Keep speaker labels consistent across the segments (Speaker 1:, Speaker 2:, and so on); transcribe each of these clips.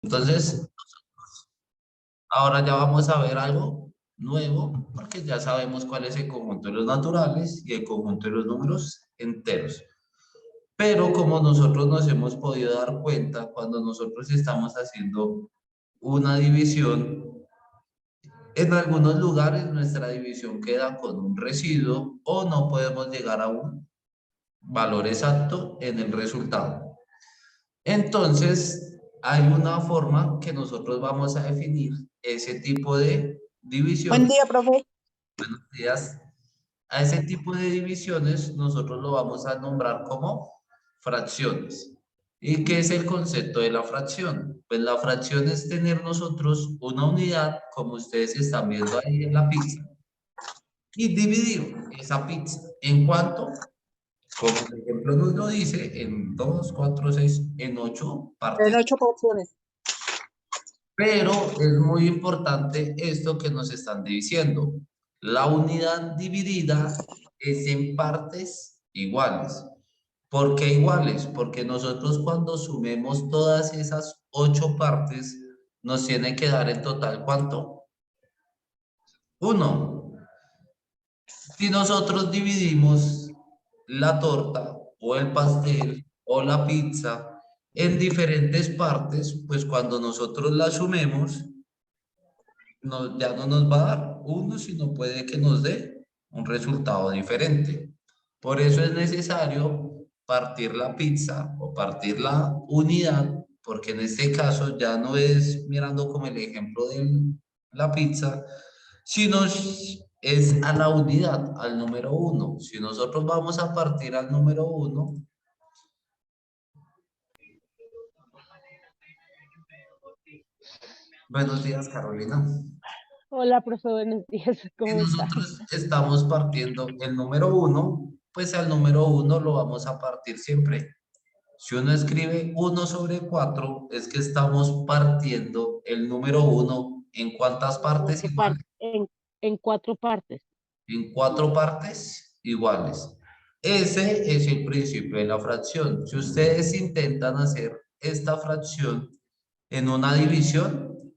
Speaker 1: Entonces, ahora ya vamos a ver algo nuevo, porque ya sabemos cuál es el conjunto de los naturales y el conjunto de los números enteros. Pero como nosotros nos hemos podido dar cuenta, cuando nosotros estamos haciendo una división, en algunos lugares nuestra división queda con un residuo o no podemos llegar a un valor exacto en el resultado. Entonces, hay una forma que nosotros vamos a definir ese tipo de
Speaker 2: Buen
Speaker 1: división.
Speaker 2: día, profe.
Speaker 1: Buenos días. A ese tipo de divisiones nosotros lo vamos a nombrar como fracciones. ¿Y qué es el concepto de la fracción? Pues la fracción es tener nosotros una unidad, como ustedes están viendo ahí en la pizza, y dividir esa pizza. ¿En cuánto? Como el ejemplo nos lo dice, en 2, 4, 6, en 8
Speaker 2: En
Speaker 1: partes.
Speaker 2: 8 porciones.
Speaker 1: Pero es muy importante esto que nos están diciendo. La unidad dividida es en partes iguales. ¿Por qué iguales? Porque nosotros cuando sumemos todas esas 8 partes, nos tiene que dar en total ¿cuánto? 1. Si nosotros dividimos la torta o el pastel o la pizza en diferentes partes, pues cuando nosotros la sumemos, ya no nos va a dar uno, sino puede que nos dé un resultado diferente. Por eso es necesario partir la pizza o partir la unidad, porque en este caso ya no es mirando como el ejemplo de la pizza, sino es a la unidad, al número uno. Si nosotros vamos a partir al número uno, buenos días, Carolina.
Speaker 3: Hola, profe, buenos días,
Speaker 1: Si
Speaker 3: ¿cómo está?
Speaker 1: nosotros estamos partiendo el número uno, pues al número uno lo vamos a partir siempre. Si uno escribe 1/4, es que estamos partiendo el número uno en cuántas partes iguales.
Speaker 3: En 4 partes.
Speaker 1: En 4 partes iguales. Ese es el principio de la fracción. Si ustedes intentan hacer esta fracción en una división,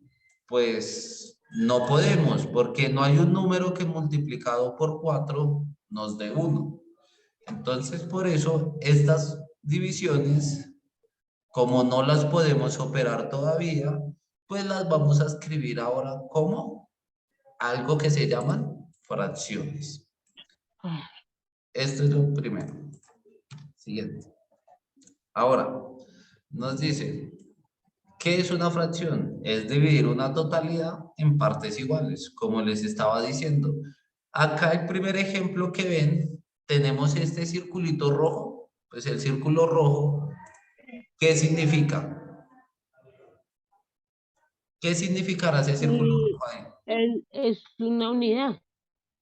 Speaker 1: pues no podemos, porque no hay un número que multiplicado por 4 nos dé 1. Entonces, por eso, estas divisiones, como no las podemos operar todavía, pues las vamos a escribir ahora como algo que se llaman fracciones. Esto es lo primero. Siguiente. Ahora, nos dice, ¿qué es una fracción? Es dividir una totalidad en partes iguales, como les estaba diciendo. Acá el primer ejemplo que ven, tenemos este circulito rojo. Pues el círculo rojo, ¿qué significa? ¿Qué significará ese círculo
Speaker 3: Y
Speaker 1: rojo ahí?
Speaker 3: es una unidad.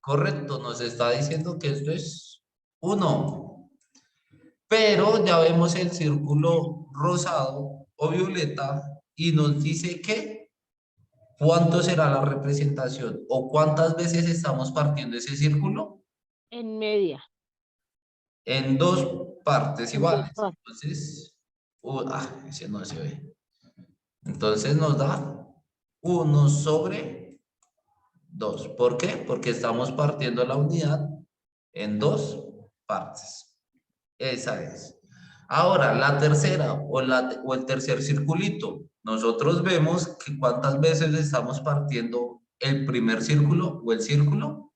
Speaker 1: Correcto, nos está diciendo que esto es 1. Pero ya vemos el círculo rosado o violeta y nos dice que ¿cuánto será la representación? ¿O cuántas veces estamos partiendo ese círculo?
Speaker 3: En media.
Speaker 1: En 2 partes
Speaker 3: En dos
Speaker 1: iguales.
Speaker 3: partes.
Speaker 1: Entonces, ese no se ve. Entonces nos da 1/2. ¿Por qué? Porque estamos partiendo la unidad en 2 partes. Esa es. Ahora, la tercera o el tercer circulito. Nosotros vemos que cuántas veces estamos partiendo el primer círculo o el círculo.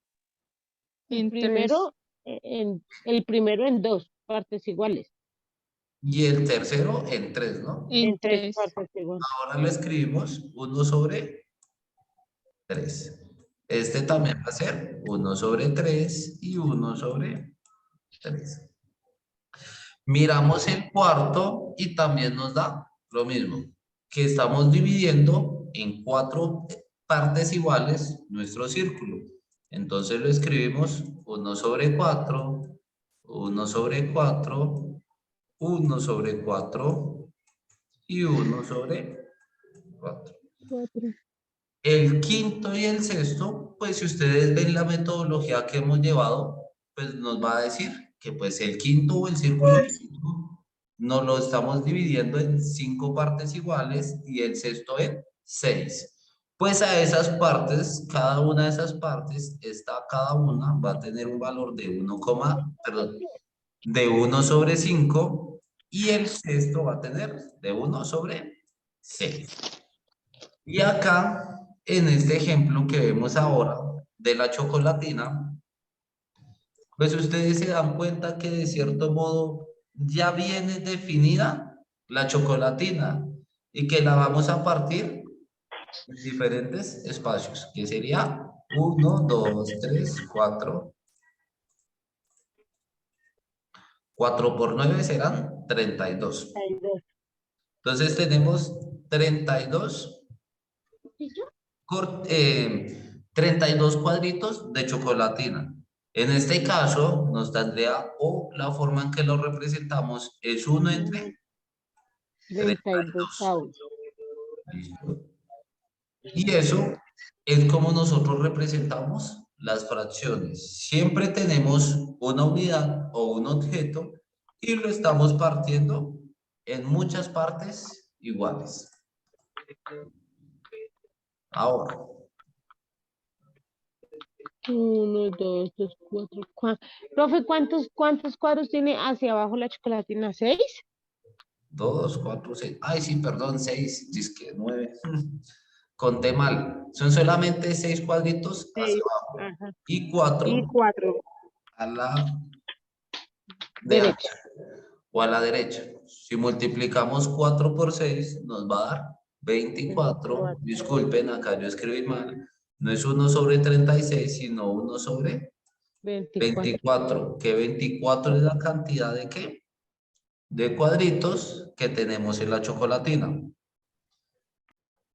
Speaker 3: El
Speaker 4: En 3.
Speaker 3: primero, el primero en 2 partes iguales.
Speaker 1: Y el tercero en 3, ¿no?
Speaker 4: En
Speaker 3: En tres
Speaker 4: 3.
Speaker 3: partes iguales.
Speaker 1: Ahora lo escribimos 1/3. Este también va a ser 1/3 y 1/3. Miramos el cuarto y también nos da lo mismo, que estamos dividiendo en 4 partes iguales nuestro círculo. Entonces lo escribimos 1/4, 1/4, 1/4 y 1/4.
Speaker 3: 4.
Speaker 1: El quinto y el sexto, pues si ustedes ven la metodología que hemos llevado, pues nos va a decir que pues el quinto o el círculo quinto nos lo estamos dividiendo en 5 partes iguales y el sexto en 6. Pues a esas partes, cada una de esas partes, cada una va a tener un valor de 1 sobre 5 y el sexto va a tener de 1 sobre 6. Y acá, en este ejemplo que vemos ahora de la chocolatina, pues ustedes se dan cuenta que de cierto modo ya viene definida la chocolatina y que la vamos a partir en diferentes espacios, que sería 1, 2, 3, 4. 4 por 9 serán 32.
Speaker 3: Hay dos.
Speaker 1: Entonces tenemos 32,
Speaker 3: ¿Y yo?
Speaker 1: 32 cuadritos de chocolatina. En este caso nos tendría, o la forma en que lo representamos es 1 entre
Speaker 3: 32
Speaker 1: 32.
Speaker 3: avos.
Speaker 1: ¿Listo? Y eso es como nosotros representamos las fracciones. Siempre tenemos una unidad o un objeto y lo estamos partiendo en muchas partes iguales. Ahora,
Speaker 3: 1, 2, 3, 4. Profe, ¿cuántos cuadros tiene hacia abajo la chocolatina? ¿6?
Speaker 1: 2, 4, 6. Ay, sí, perdón, 6. Dice que 9. Conté mal. Son solamente 6 cuadritos hacia
Speaker 3: 6.
Speaker 1: abajo
Speaker 3: Ajá.
Speaker 1: y
Speaker 3: Y
Speaker 1: 4
Speaker 3: 4.
Speaker 1: a la de
Speaker 3: Derecha.
Speaker 1: ancha o a la derecha. Si multiplicamos 4 por 6, nos va a dar 24.
Speaker 3: 24.
Speaker 1: Disculpen, acá yo escribí mal. No es 1 sobre 36, sino 1 sobre
Speaker 3: 24.
Speaker 1: 24. Que 24 es la cantidad de ¿qué? De cuadritos que tenemos en la chocolatina.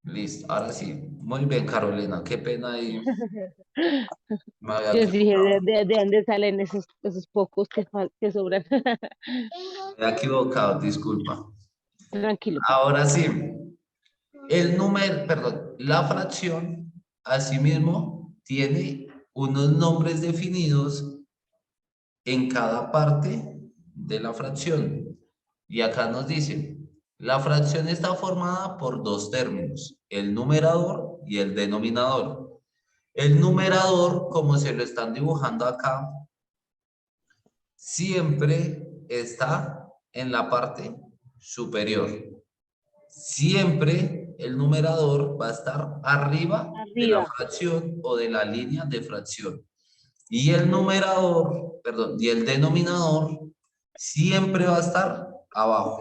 Speaker 1: Listo, ahora sí. Muy bien, Carolina. Qué pena ahí. Me había
Speaker 3: Yo dije,
Speaker 1: equivocado.
Speaker 3: ¿de dónde salen esos pocos que sobran?
Speaker 1: Me había equivocado, disculpa.
Speaker 3: Tranquilo, profe.
Speaker 1: Ahora sí. El número, perdón, la fracción, asimismo, tiene unos nombres definidos en cada parte de la fracción. Y acá nos dice, la fracción está formada por dos términos, el numerador y el denominador. El numerador, como se lo están dibujando acá, siempre está en la parte superior. Siempre el numerador va a estar arriba de la
Speaker 3: Arriba.
Speaker 1: fracción o de la línea de fracción. Y el numerador, perdón, y el denominador siempre va a estar abajo.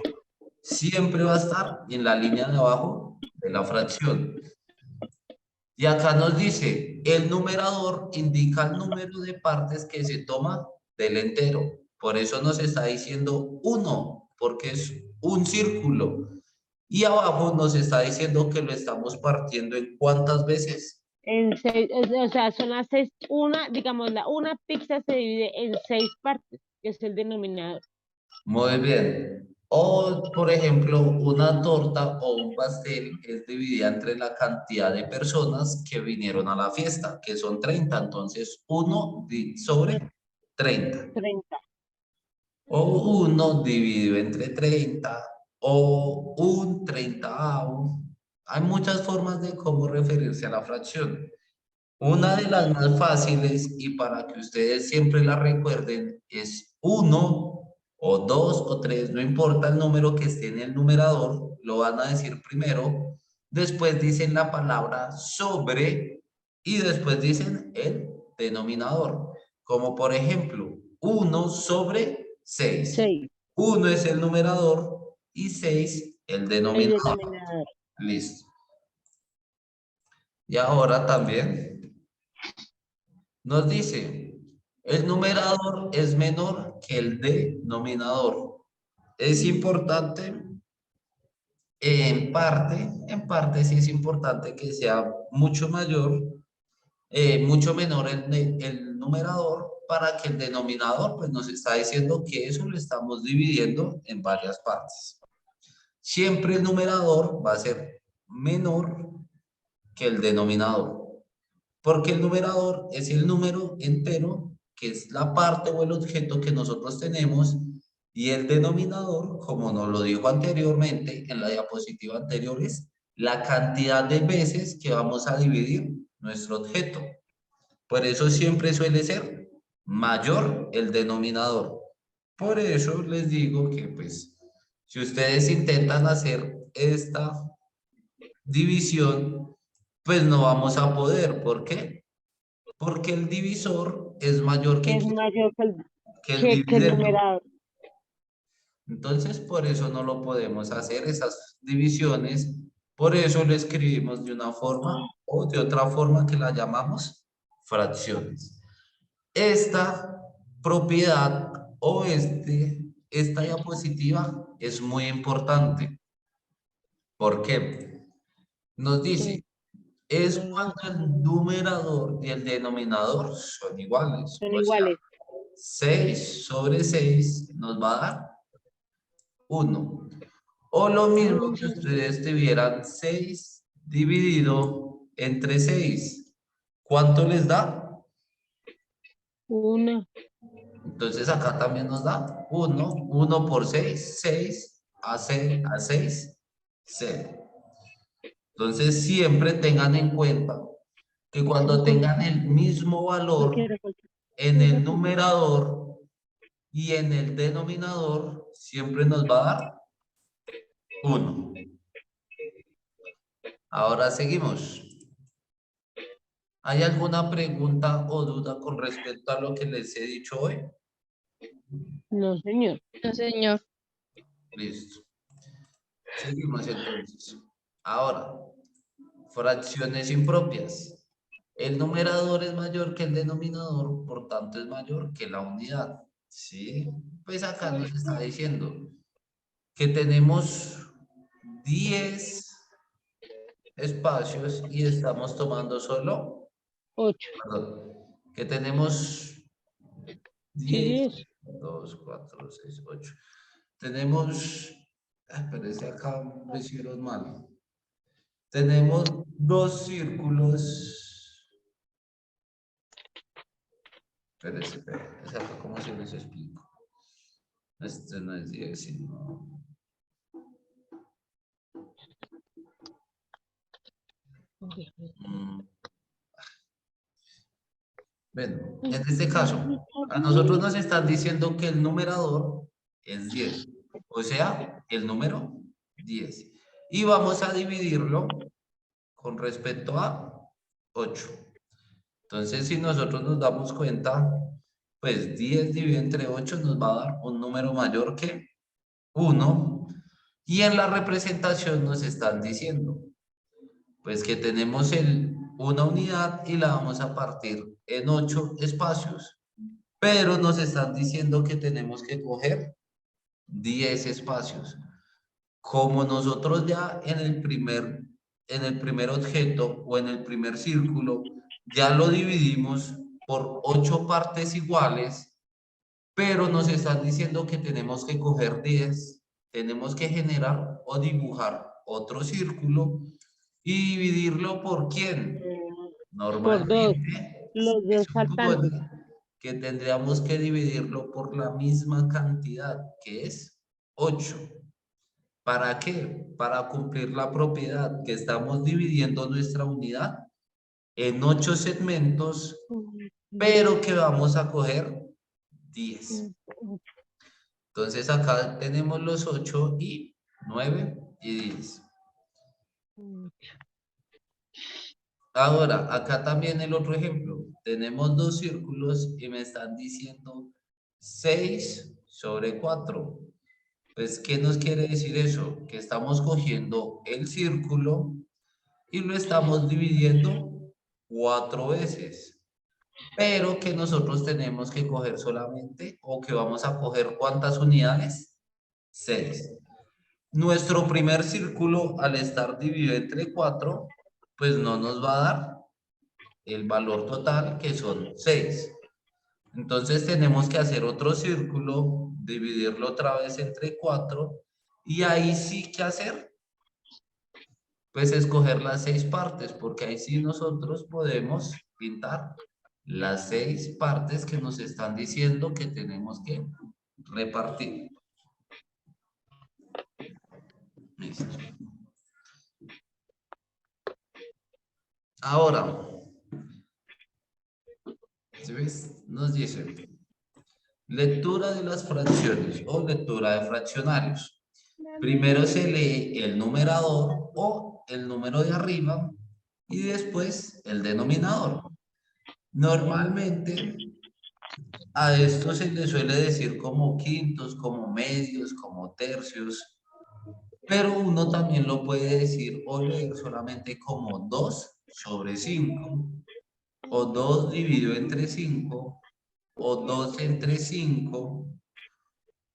Speaker 1: Siempre va a estar en la línea de abajo de la fracción. Y acá nos dice, el numerador indica el número de partes que se toma del entero. Por eso nos está diciendo 1, porque es un círculo. Y abajo nos está diciendo que lo estamos partiendo en cuántas veces.
Speaker 3: En 6, o sea, son las 6, digamos, una pizza se divide en 6 partes, que es el denominador.
Speaker 1: Muy bien. O, por ejemplo, una torta o un pastel es dividida entre la cantidad de personas que vinieron a la fiesta, que son 30. Entonces, 1 sobre 30.
Speaker 3: 30.
Speaker 1: O 1 dividido entre 30. O un 30avo. Hay muchas formas de cómo referirse a la fracción. Una de las más fáciles y para que ustedes siempre la recuerden es 1 o 2 o 3, no importa el número que esté en el numerador, lo van a decir primero, después dicen la palabra sobre y después dicen el denominador. Como por ejemplo, 1 sobre 6.
Speaker 3: 6.
Speaker 1: 1 es el numerador y 6 el
Speaker 3: El
Speaker 1: denominador.
Speaker 3: denominador.
Speaker 1: Listo. Y ahora también nos dice, el numerador es menor que el denominador. Es importante, en parte sí es importante que sea mucho mayor, mucho menor el numerador para que el denominador pues nos está diciendo que eso lo estamos dividiendo en varias partes. Siempre el numerador va a ser menor que el denominador. Porque el numerador es el número entero, que es la parte o el objeto que nosotros tenemos, Y el denominador, como nos lo dijo anteriormente en la diapositiva anterior, es la cantidad de veces que vamos a dividir nuestro objeto. Por eso siempre suele ser mayor el denominador. Por eso les digo que, pues, si ustedes intentan hacer esta división, pues no vamos a poder. ¿Por qué? Porque el divisor es mayor
Speaker 3: Que
Speaker 1: que,
Speaker 3: es mayor
Speaker 1: que el
Speaker 3: que el
Speaker 1: dividendo.
Speaker 3: numerador.
Speaker 1: Entonces, por eso no lo podemos hacer esas divisiones. Por eso lo escribimos de una forma o de otra forma que la llamamos fracciones. Esta propiedad o esta diapositiva es muy importante. ¿Por qué? Nos
Speaker 3: Sí,
Speaker 1: dice, es
Speaker 3: los dos
Speaker 1: cuando el numerador y el denominador son iguales.
Speaker 3: son
Speaker 1: O sea,
Speaker 3: iguales.
Speaker 1: 6 sobre 6 nos va a dar 1. O lo mismo
Speaker 3: Ah,
Speaker 1: que ustedes tuvieran 6 dividido entre 6. ¿Cuánto les da?
Speaker 3: una.
Speaker 1: Entonces acá también nos da 1. 1 por 6, 6. A 6, 0. Entonces siempre tengan en cuenta que cuando tengan el mismo valor en el numerador y en el denominador, siempre nos va a dar 1. Ahora seguimos. ¿Hay alguna pregunta o duda con respecto a lo que les he dicho hoy?
Speaker 3: No, señor.
Speaker 2: No, señor.
Speaker 1: Listo. Seguimos entonces. Ahora, fracciones impropias. El numerador es mayor que el denominador, por tanto es mayor que la unidad. ¿Sí? Pues acá nos está diciendo que tenemos 10 espacios y estamos tomando solo,
Speaker 3: 8.
Speaker 1: perdón, que tenemos
Speaker 3: Sí,
Speaker 1: 10,
Speaker 3: 10.
Speaker 1: 2, 4, 6, 8. Tenemos, pero ese acá lo hicieron mal. Tenemos dos círculos. Espérese, es acá como se les explico. Este no es 10, sino. Bueno, en este caso, a nosotros nos están diciendo que el numerador es 10, o sea, el número 10. Y vamos a dividirlo con respecto a 8. Entonces, si nosotros nos damos cuenta, pues 10 dividido entre 8 nos va a dar un número mayor que 1. Y en la representación nos están diciendo, pues que tenemos una unidad y la vamos a partir en 8 espacios. Pero nos están diciendo que tenemos que coger 10 espacios. Como nosotros ya en el primer objeto o en el primer círculo ya lo dividimos por 8 partes iguales, pero nos están diciendo que tenemos que coger 10, tenemos que generar o dibujar otro círculo y dividirlo por ¿quién?
Speaker 3: Por 2.
Speaker 1: Normalmente
Speaker 3: Los
Speaker 1: se
Speaker 3: dos faltantes.
Speaker 1: supone que tendríamos que dividirlo por la misma cantidad, que es 8. ¿Para qué? Para cumplir la propiedad que estamos dividiendo nuestra unidad en 8 segmentos, pero que vamos a coger 10. Entonces acá tenemos los 8 y 9 y 10. Ahora, acá también el otro ejemplo. Tenemos dos círculos y me están diciendo 6 sobre 4. Pues, ¿qué nos quiere decir eso? Que estamos cogiendo el círculo y lo estamos dividiendo 4 veces. Pero que nosotros tenemos que coger solamente, o que vamos a coger ¿cuántas unidades? 6. Nuestro primer círculo, al estar dividido entre 4, pues no nos va a dar el valor total, que son 6. Entonces tenemos que hacer otro círculo, dividirlo otra vez entre 4, y ahí sí que hacer, pues escoger las 6 partes, porque ahí sí nosotros podemos pintar las 6 partes que nos están diciendo que tenemos que repartir. Listo. Ahora, ¿sí ves? Nos dice lectura de las fracciones o lectura de fraccionarios. Primero se lee el numerador o el número de arriba y después el denominador. Normalmente a esto se le suele decir como quintos, como medios, como tercios, pero uno también lo puede decir o leer solamente como 2 sobre 5, o 2 dividido entre 5, o 2 entre 5,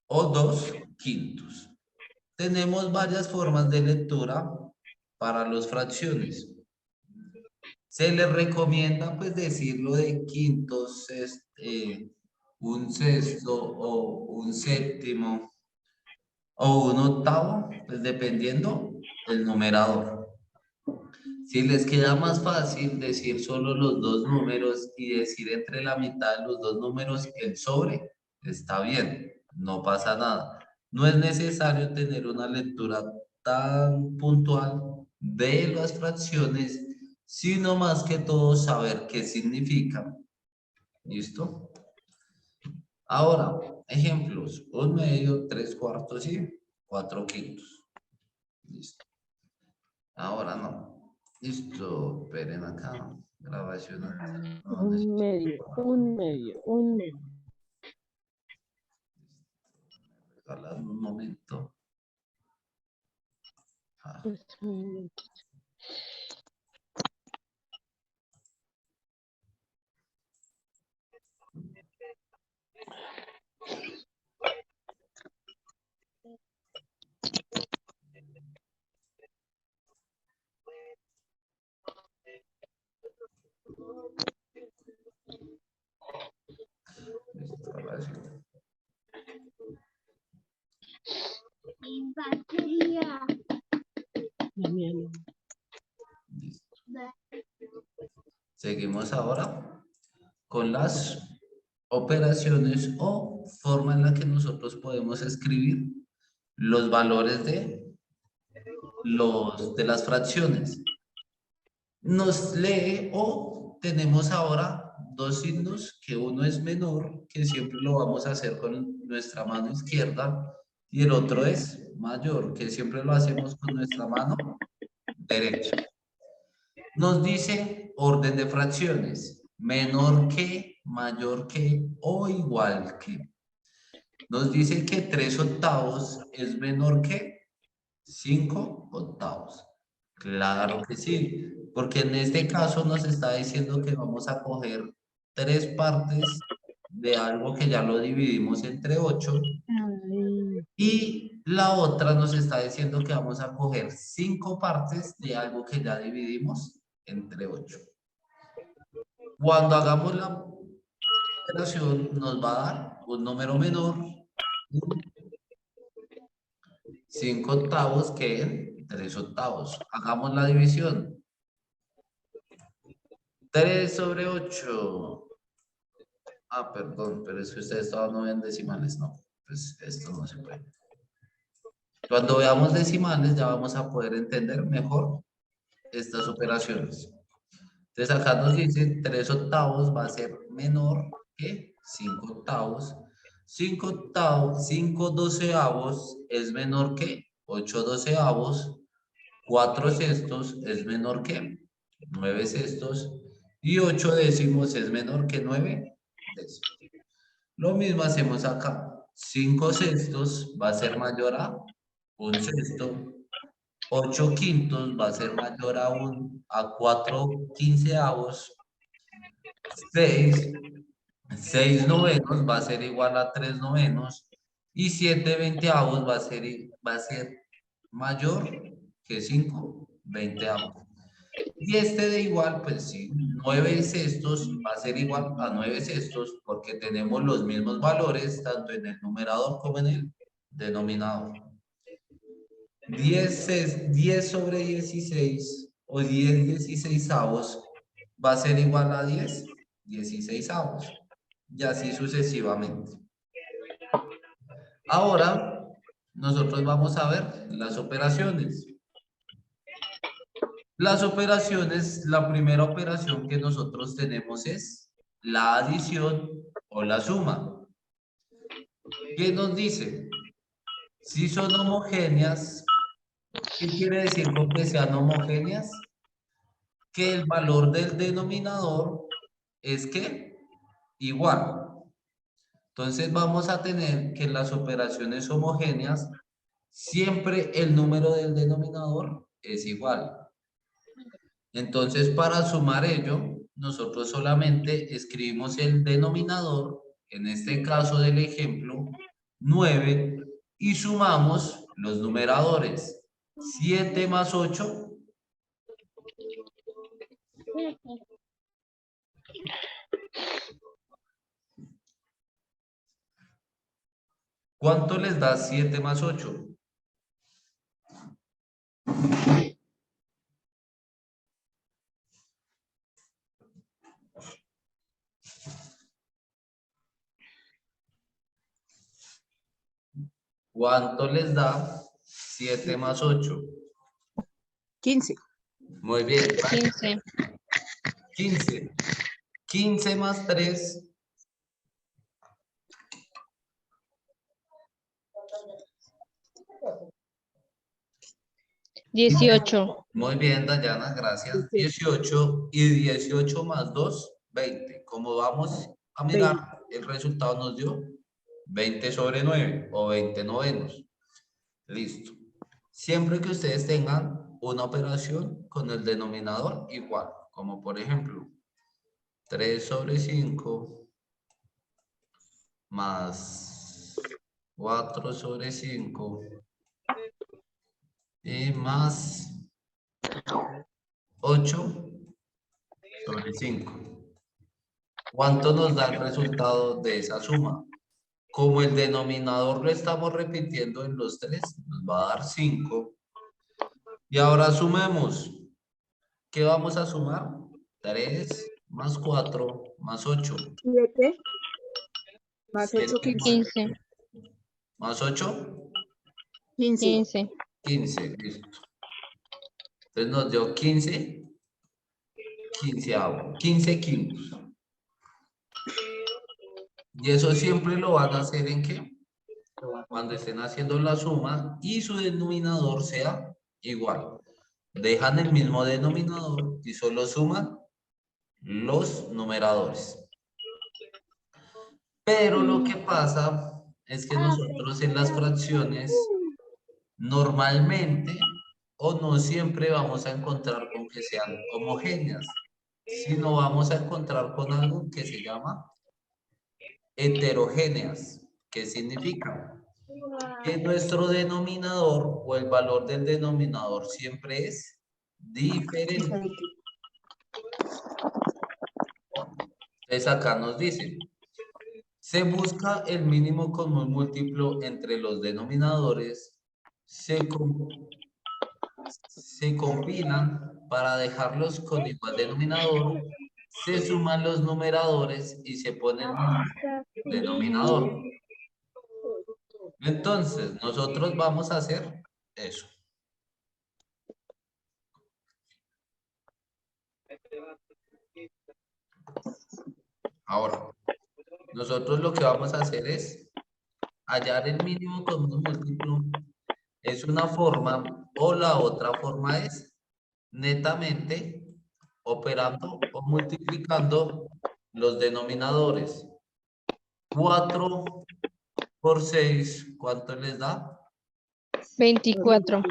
Speaker 1: o 2 quintos. Tenemos varias formas de lectura para las fracciones. Se les recomienda pues decirlo de quintos, un sexto o un séptimo o un octavo, pues dependiendo el numerador. Si les queda más fácil decir solo los dos números y decir entre la mitad de los dos números el sobre, está bien, no pasa nada. No es necesario tener una lectura tan puntual de las fracciones, sino más que todo saber qué significan. ¿Listo? Ahora, ejemplos, un medio, 3/4 y 4/5. Listo. Ahora no. Listo, esperen acá. Grabación acá. No,
Speaker 3: Un medio, un medio, un medio.
Speaker 1: regalan un momento. Ah,
Speaker 3: Pues,
Speaker 1: listo, grabación. Listo. Seguimos ahora con las operaciones o forma en la que nosotros podemos escribir los valores de las fracciones. Nos lee o tenemos ahora dos signos, que uno es menor, que siempre lo vamos a hacer con nuestra mano izquierda, y el otro es mayor, que siempre lo hacemos con nuestra mano derecha. Nos dice orden de fracciones, menor que, mayor que o igual que. Nos dice que 3/8 es menor que 5/8. Claro que sí, porque en este caso nos está diciendo que vamos a coger 3 partes de algo que ya lo dividimos entre 8
Speaker 3: ay,
Speaker 1: y la otra nos está diciendo que vamos a coger 5 partes de algo que ya dividimos entre 8. Cuando hagamos la operación nos va a dar un número menor, 5/8 que en 3/8. Hagamos la división. 3 sobre 8. Ah, perdón, pero es que ustedes todavía no ven decimales, no. Pues esto no se puede. Cuando veamos decimales ya vamos a poder entender mejor estas operaciones. Entonces acá nos dice 3/8 va a ser menor que 5/8. 5/12 es menor que 8/12. 4/6 es menor que 9/6. Y 8 décimos es menor que 9 décimos. Lo mismo hacemos acá. 5/6 va a ser mayor a 1/6. 8/5 va a ser mayor a 4/15. 6 va a ser igual a 3/9. Y 7/20 va a ser mayor que 5/20. Y este de igual, pues sí, 9/6 va a ser igual a 9/6 porque tenemos los mismos valores tanto en el numerador como en el denominador. 10 sobre 16 o 10/16 va a ser igual a 10/16 y así sucesivamente. Ahora nosotros vamos a ver las operaciones. Las operaciones, la primera operación que nosotros tenemos es la adición o la suma. ¿Qué nos dice? Si son homogéneas, ¿qué quiere decir con que sean homogéneas? Que el valor del denominador es que igual. Entonces vamos a tener que en las operaciones homogéneas siempre el número del denominador es igual. Entonces para sumar ello, nosotros solamente escribimos el denominador, en este caso del ejemplo, 9, y sumamos los numeradores. 7 más 8. ¿Cuánto les da 7 más 8? ¿Cuánto les da 7 más 8?
Speaker 2: 15.
Speaker 1: Muy bien.
Speaker 4: 15.
Speaker 1: 15. 15 más 3.
Speaker 4: 18.
Speaker 1: Muy bien, Dayana, gracias. 18 y 18 más 2, 20. Como vamos a mirar, el resultado nos dio 20 sobre 9 o 20 novenos. Listo. Siempre que ustedes tengan una operación con el denominador igual, como por ejemplo 3 sobre 5 más 4 sobre 5 y más 8 sobre 5. ¿Cuánto nos da el resultado de esa suma? Como el denominador lo estamos repitiendo en los tres, nos va a dar 5. Y ahora sumemos. ¿Qué vamos a sumar? 3 más 4 más 8.
Speaker 2: 7 más 8,
Speaker 1: 7
Speaker 4: 15.
Speaker 1: más 8,
Speaker 2: 15.
Speaker 4: 15.
Speaker 1: 15. Listo. Entonces nos dio 15. 15 quintos. Y eso siempre lo van a hacer ¿en qué? Cuando estén haciendo la suma y su denominador sea igual. Dejan el mismo denominador y solo suman los numeradores. Pero lo que pasa es que nosotros en las fracciones normalmente o no siempre vamos a encontrar con que sean homogéneas, sino vamos a encontrar con algo que se llama heterogéneas. ¿Qué significa? Que nuestro denominador o el valor del denominador siempre es diferente. Entonces acá nos dicen, se busca el mínimo común múltiplo entre los denominadores, se combinan para dejarlos con igual denominador, se suman los numeradores y se pone el mismo denominador. Entonces, nosotros vamos a hacer eso. Ahora, nosotros lo que vamos a hacer es hallar el mínimo común múltiplo. Es una forma o la otra forma es netamente operando o multiplicando los denominadores. 4 por 6, ¿cuánto les da?
Speaker 4: 24.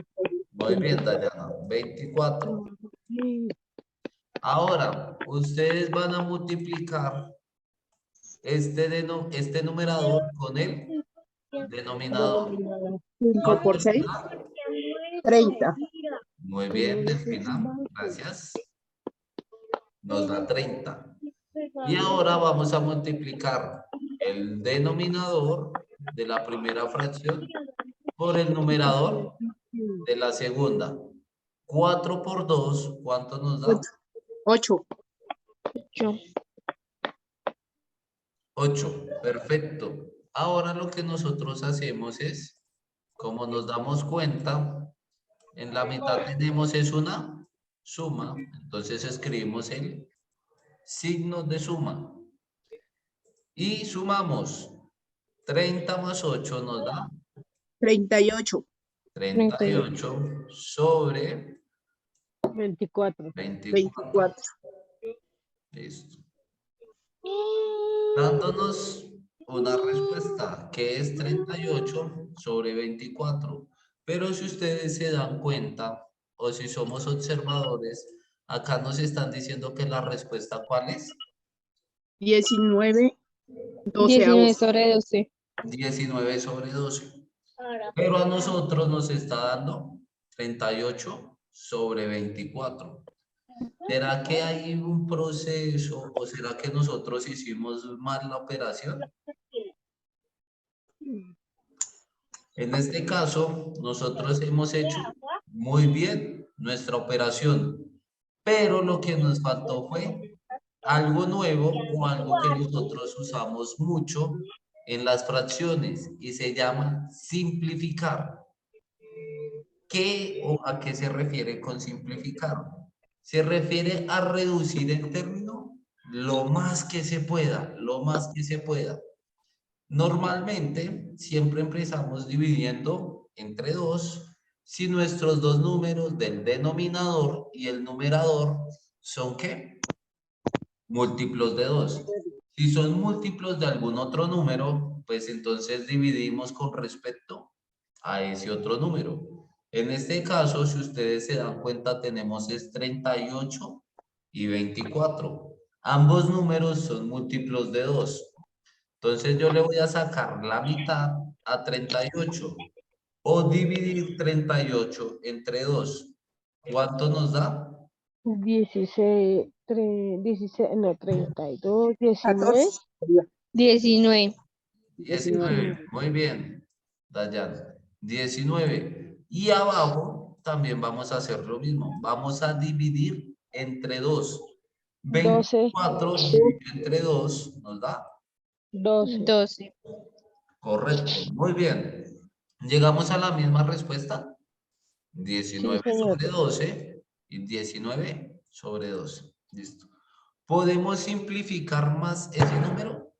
Speaker 1: Muy bien, Dayana, 24. Ahora, ustedes van a multiplicar este numerador con el denominador.
Speaker 2: 5 por 6, 30.
Speaker 1: Muy bien, Delfina, gracias. Nos da 30. Y ahora vamos a multiplicar el denominador de la primera fracción por el numerador de la segunda. 4 por 2, ¿cuánto nos da?
Speaker 2: 8.
Speaker 1: 8. Perfecto. Ahora lo que nosotros hacemos es como nos damos cuenta, en la mitad tenemos es una suma. Entonces escribimos el signo de suma. Y sumamos 30 más 8 nos da
Speaker 2: 38.
Speaker 1: 38 sobre
Speaker 3: 24.
Speaker 1: 24.
Speaker 2: 24.
Speaker 1: Listo. Dándonos una respuesta que es 38 sobre 24. Pero si ustedes se dan cuenta o si somos observadores, acá nos están diciendo que la respuesta ¿cuál es?
Speaker 2: 19.
Speaker 4: 19
Speaker 2: 12.
Speaker 4: sobre 12.
Speaker 1: 19 sobre 12. Pero a nosotros nos está dando 38 sobre 24. ¿Será que hay un proceso o será que nosotros hicimos mal la operación? En este caso, nosotros hemos hecho muy bien nuestra operación, pero lo que nos faltó fue algo nuevo o algo que nosotros usamos mucho en las fracciones y se llama simplificar. ¿Qué o a qué se refiere con simplificar? Se refiere a reducir el término lo más que se pueda, lo más que se pueda. Normalmente, siempre empezamos dividiendo entre 2 si nuestros dos números del denominador y el numerador son ¿qué? Múltiplos de 2. Si son múltiplos de algún otro número, pues entonces dividimos con respecto a ese otro número. En este caso, si ustedes se dan cuenta, tenemos es 38 y 24. Ambos números son múltiplos de 2. Entonces yo le voy a sacar la mitad a 38 o dividir 38 entre 2. ¿Cuánto nos da?
Speaker 3: 16, 16, no, 32, 19.
Speaker 2: 14.
Speaker 4: 19.
Speaker 1: 19. Muy bien, Dayan. 19. Y abajo también vamos a hacer lo mismo. Vamos a dividir entre 2.
Speaker 3: 12,
Speaker 1: 24 dividido entre 2 nos da
Speaker 3: 12.
Speaker 4: 12.
Speaker 1: correcto. Muy bien. ¿Llegamos a la misma respuesta?
Speaker 3: Sí,
Speaker 1: 19
Speaker 3: señor.
Speaker 1: sobre 12 y 19 sobre 12. Listo. ¿Podemos simplificar más ese número?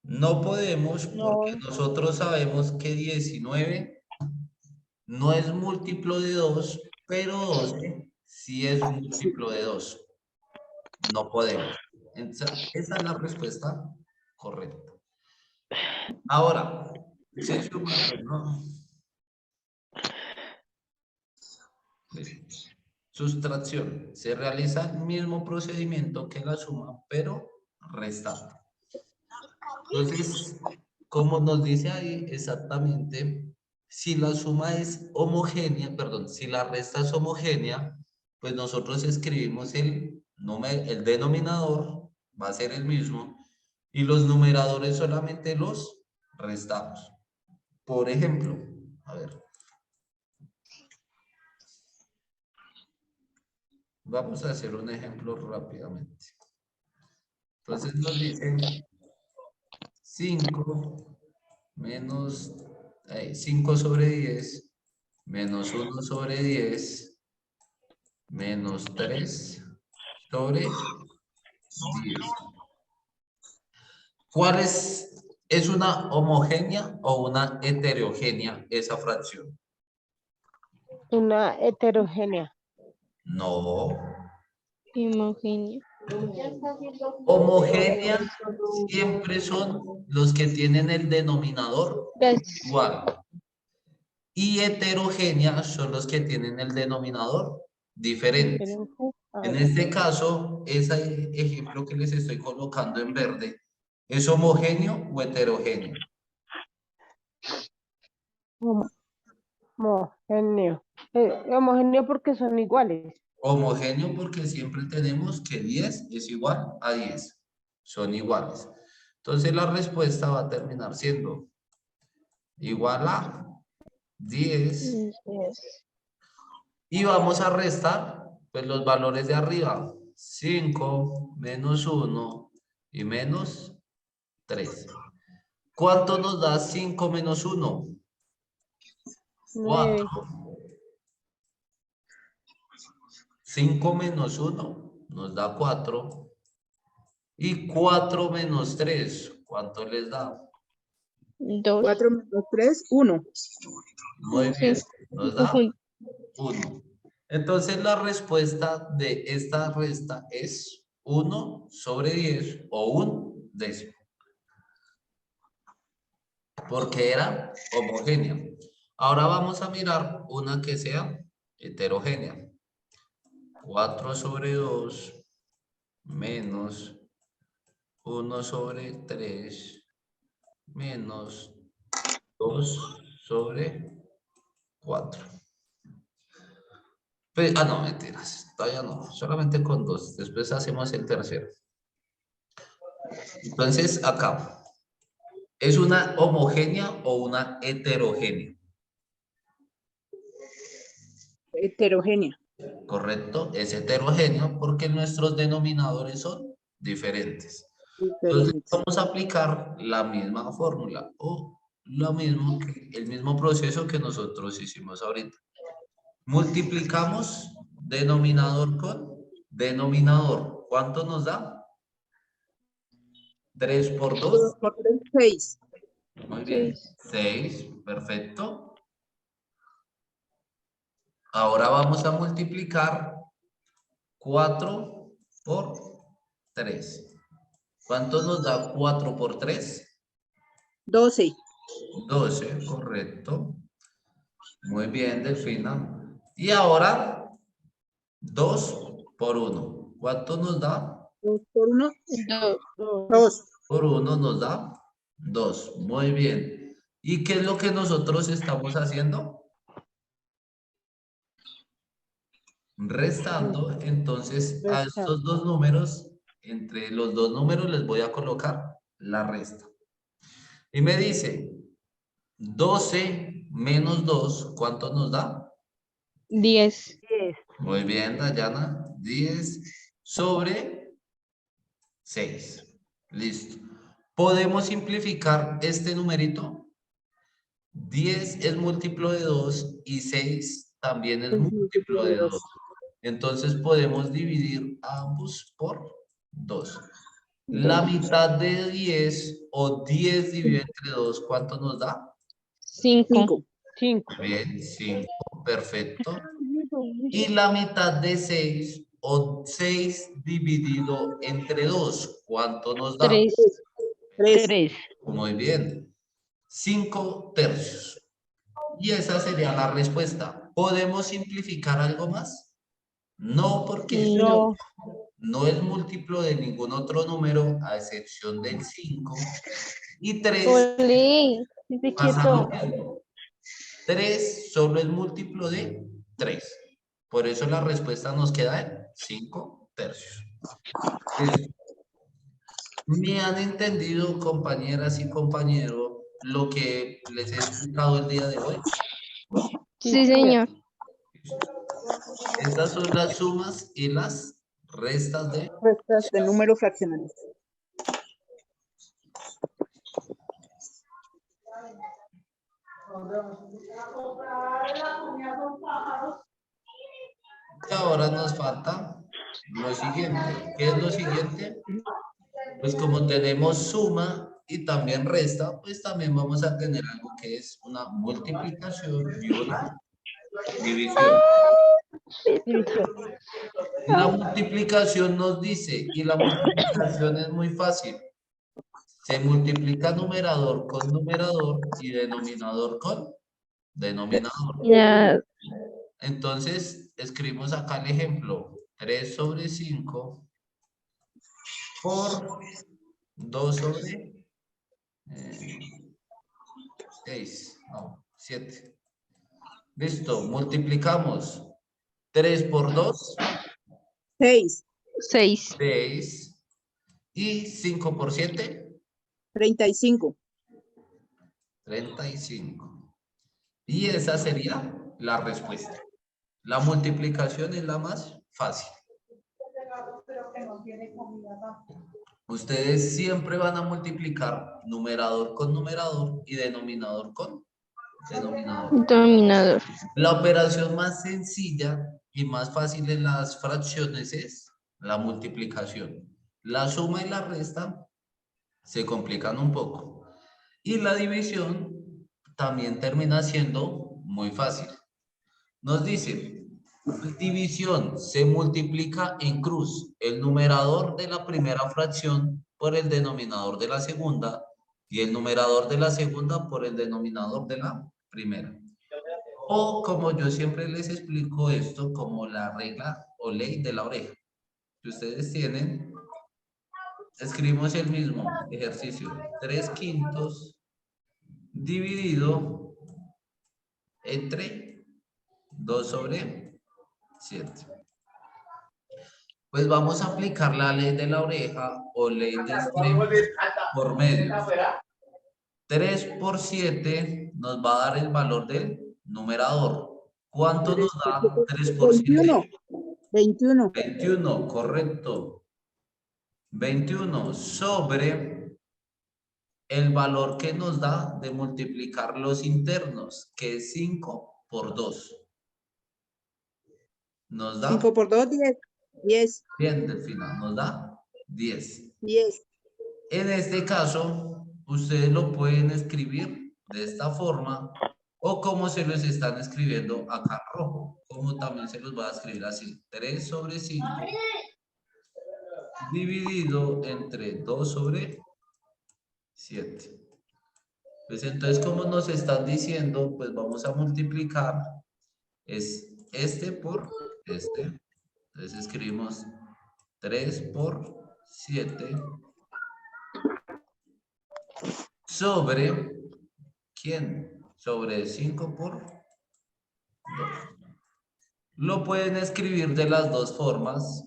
Speaker 1: No podemos porque
Speaker 3: No,
Speaker 1: nosotros sabemos que 19 no es múltiplo de 2, pero 12 sí es múltiplo de 2. No podemos. Esa es la respuesta correcta. Ahora, se suma, pues, ¿no? Listo. Sustracción. Se realiza el mismo procedimiento que la suma, pero restando. Entonces, como nos dice ahí exactamente, si la suma es homogénea, perdón, si la resta es homogénea, pues nosotros escribimos el denominador, va a ser el mismo, y los numeradores solamente los restamos. Por ejemplo, a ver. Vamos a hacer un ejemplo rápidamente. Entonces nos dicen 5 menos 5 sobre 10 menos 1 sobre 10 menos 3 sobre 10. ¿Cuál es una homogénea o una heterogénea esa fracción?
Speaker 3: una heterogénea.
Speaker 1: No.
Speaker 4: Homogéneo.
Speaker 1: Homogénea siempre son los que tienen el denominador
Speaker 4: Gracias.
Speaker 1: igual. Y heterogénea son los que tienen el denominador diferente. En este caso, ese ejemplo que les estoy colocando en verde, ¿es homogéneo o heterogéneo?
Speaker 3: Homogéneo. Homogéneo porque son iguales.
Speaker 1: Homogéneo porque siempre tenemos que 10 es igual a 10. Son iguales. Entonces la respuesta va a terminar siendo igual a 10. Y vamos a restar pues, los valores de arriba. 5 menos 1 y menos 3. ¿Cuánto nos da 5 menos 1?
Speaker 3: 9.
Speaker 1: 4. 5 menos 1 nos da 4. Y 4 menos 3, ¿cuánto les da?
Speaker 4: 2.
Speaker 2: 4 menos 3, 1.
Speaker 1: Muy bien,
Speaker 4: Sí.
Speaker 1: nos da 1. Entonces la respuesta de esta resta es 1 sobre 10 o 1/10. Porque era homogénea. Ahora vamos a mirar una que sea heterogénea. 4 sobre 2 menos 1 sobre 3 menos 2 sobre 4. Pues, no, mentiras. Todavía no. Solamente con 2. Después hacemos el tercero. Entonces, acá. ¿Es una homogénea o una heterogénea?
Speaker 2: Heterogénea.
Speaker 1: Correcto, es heterogéneo porque nuestros denominadores son diferentes. Entonces
Speaker 2: Diferentes.
Speaker 1: vamos a aplicar la misma fórmula o el mismo proceso que nosotros hicimos ahorita. Multiplicamos denominador con denominador. ¿Cuánto nos da? 3 por 2.
Speaker 2: 2 por 3, 6.
Speaker 1: Muy bien. 6, perfecto. Ahora vamos a multiplicar 4 por 3. ¿Cuánto nos da 4 por 3?
Speaker 2: 12.
Speaker 1: 12, correcto. Muy bien, Delfina. Y ahora 2 por 1. ¿Cuánto nos da?
Speaker 2: 2 por 1,
Speaker 4: 2.
Speaker 2: 2.
Speaker 1: Por 1 nos da 2. Muy bien. ¿Y qué es lo que nosotros estamos haciendo? Restando. Entonces, a estos dos números, entre los dos números les voy a colocar la resta. Y me dice, 12 menos 2, ¿cuánto nos da?
Speaker 4: 10.
Speaker 3: 10.
Speaker 1: Muy bien, Dayana. 10 sobre 6. Listo. ¿Podemos simplificar este numerito? 10 es múltiplo de 2 y 6 también es múltiplo de 2. Entonces podemos dividir a ambos por 2. La mitad de 10 o 10 dividido entre 2, ¿cuánto nos da?
Speaker 4: 5.
Speaker 2: 5.
Speaker 3: 5.
Speaker 1: Bien, 5, perfecto. Y la mitad de 6 o 6 dividido entre 2, ¿cuánto nos da?
Speaker 4: 3.
Speaker 2: 3.
Speaker 3: 3.
Speaker 1: Muy bien, 5 tercios. Y esa sería la respuesta. ¿Podemos simplificar algo más? No, porque
Speaker 3: No.
Speaker 1: no es múltiplo de ningún otro número a excepción del 5. Y 3
Speaker 4: Ole. Dice
Speaker 1: pasa lo
Speaker 4: quieto.
Speaker 1: mismo. 3 solo es múltiplo de 3. Por eso la respuesta nos queda en 5 tercios. Listo. ¿Me han entendido, compañeras y compañeros, lo que les he explicado el día de hoy?
Speaker 4: Sí, señor.
Speaker 1: Estas son las sumas y las restas de...
Speaker 2: Restas de números fraccionarios.
Speaker 1: Y ahora nos falta lo siguiente. ¿Qué es lo siguiente? Pues como tenemos suma y también resta, pues también vamos a tener algo que es una multiplicación y una división.
Speaker 3: División.
Speaker 1: Y la multiplicación nos dice, y la multiplicación es muy fácil. Se multiplica numerador con numerador y denominador con denominador.
Speaker 4: Ya.
Speaker 1: Entonces, escribimos acá el ejemplo. 3 sobre 5 por 2 sobre 6. No, 7. Listo, multiplicamos 3 por 2,
Speaker 2: 6.
Speaker 4: 6.
Speaker 1: 6. Y 5 por 7,
Speaker 2: 35.
Speaker 1: 35. Y esa sería la respuesta. La multiplicación es la más fácil. Ustedes siempre van a multiplicar numerador con numerador y denominador con Denominador.
Speaker 4: Dominador.
Speaker 1: La operación más sencilla y más fácil en las fracciones es la multiplicación. La suma y la resta se complican un poco. Y la división también termina siendo muy fácil. Nos dice, división se multiplica en cruz el numerador de la primera fracción por el denominador de la segunda y el numerador de la segunda por el denominador de la primera. O como yo siempre les explico esto como la regla o ley de la oreja. Que ustedes tienen, escribimos el mismo ejercicio. 3/5 dividido entre 2/7. Pues vamos a aplicar la ley de la oreja o ley de extremos por medio. 3/7 nos va a dar el valor del numerador. ¿Cuánto nos da 3/7?
Speaker 2: 21.
Speaker 1: 21, correcto. 21 sobre el valor que nos da de multiplicar los internos, que es 5 por 2. Nos da,
Speaker 2: 5 por 2, 10. 10.
Speaker 1: bien, Delfina, nos da 10.
Speaker 2: 10.
Speaker 1: En este caso, ustedes lo pueden escribir de esta forma o como se los están escribiendo acá en rojo, como también se los va a escribir así, 3/5 dividido entre 2/7. Pues entonces, como nos están diciendo, pues vamos a multiplicar es este por este. Entonces escribimos 3/7 sobre, ¿quién? Sobre 5/2. Lo pueden escribir de las dos formas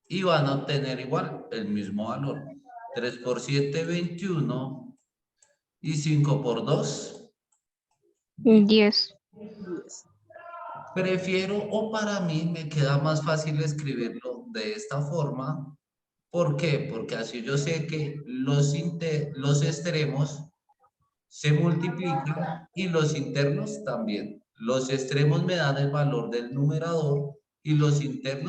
Speaker 1: y van a obtener igual el mismo valor. 3/7, 21 y 5/2.
Speaker 4: 10.
Speaker 2: 10.
Speaker 1: Prefiero o para mí me queda más fácil escribirlo de esta forma. ¿Por qué? Porque así yo sé que los extremos se multiplican y los internos también. Los extremos me dan el valor del numerador y los internos